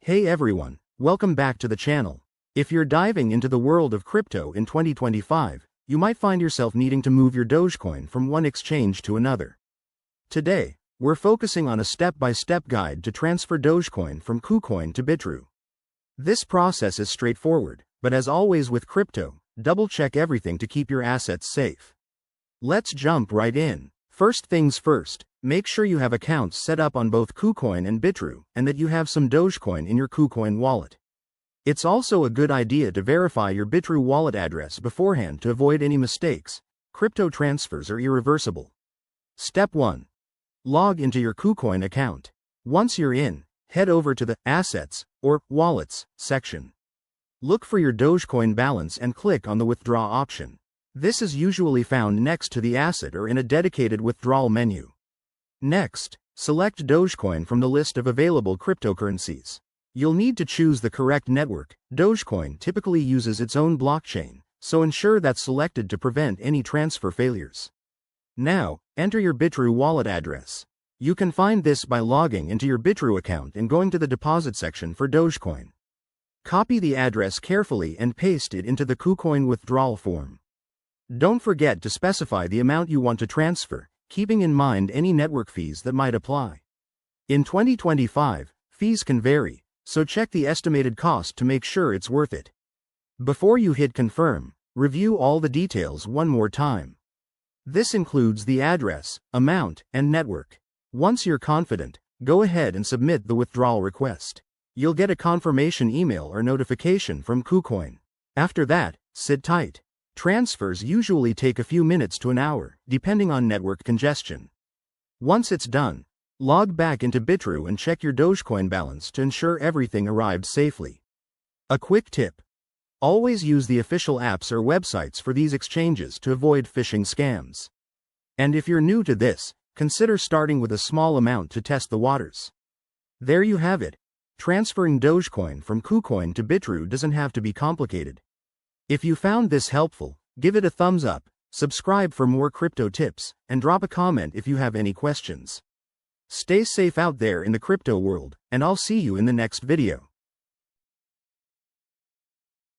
Hey everyone, welcome back to the channel. If you're diving into the world of crypto in 2025, you might find yourself needing to move your Dogecoin from one exchange to another. Today, we're focusing on a step-by-step guide to transfer Dogecoin from Kucoin to Bitrue. This process is straightforward, but as always with crypto, double-check everything to keep your assets safe. Let's jump right in. First things first, make sure you have accounts set up on both Kucoin and Bitrue and that you have some Dogecoin in your Kucoin wallet. It's also a good idea to verify your Bitrue wallet address beforehand to avoid any mistakes. Crypto transfers are irreversible. Step 1. Log into your Kucoin account. Once you're in, head over to the Assets or Wallets section. Look for your Dogecoin balance and click on the Withdraw option. This is usually found next to the asset or in a dedicated withdrawal menu. Next, select Dogecoin from the list of available cryptocurrencies. You'll need to choose the correct network. Dogecoin typically uses its own blockchain, so ensure that's selected to prevent any transfer failures. Now, enter your Bitrue wallet address. You can find this by logging into your Bitrue account and going to the deposit section for Dogecoin. Copy the address carefully and paste it into the Kucoin withdrawal form. Don't forget to specify the amount you want to transfer, keeping in mind any network fees that might apply. In 2025, fees can vary, so check the estimated cost to make sure it's worth it. Before you hit confirm, review all the details one more time. This includes the address, amount, and network. Once you're confident, go ahead and submit the withdrawal request. You'll get a confirmation email or notification from Kucoin. After that, sit tight. Transfers usually take a few minutes to an hour, depending on network congestion. Once it's done, log back into Bitrue and check your Dogecoin balance to ensure everything arrived safely. A quick tip: always use the official apps or websites for these exchanges to avoid phishing scams. And if you're new to this, consider starting with a small amount to test the waters. There you have it. Transferring Dogecoin from Kucoin to Bitrue doesn't have to be complicated. If you found this helpful, give it a thumbs up, subscribe for more crypto tips, and drop a comment if you have any questions. Stay safe out there in the crypto world, and I'll see you in the next video.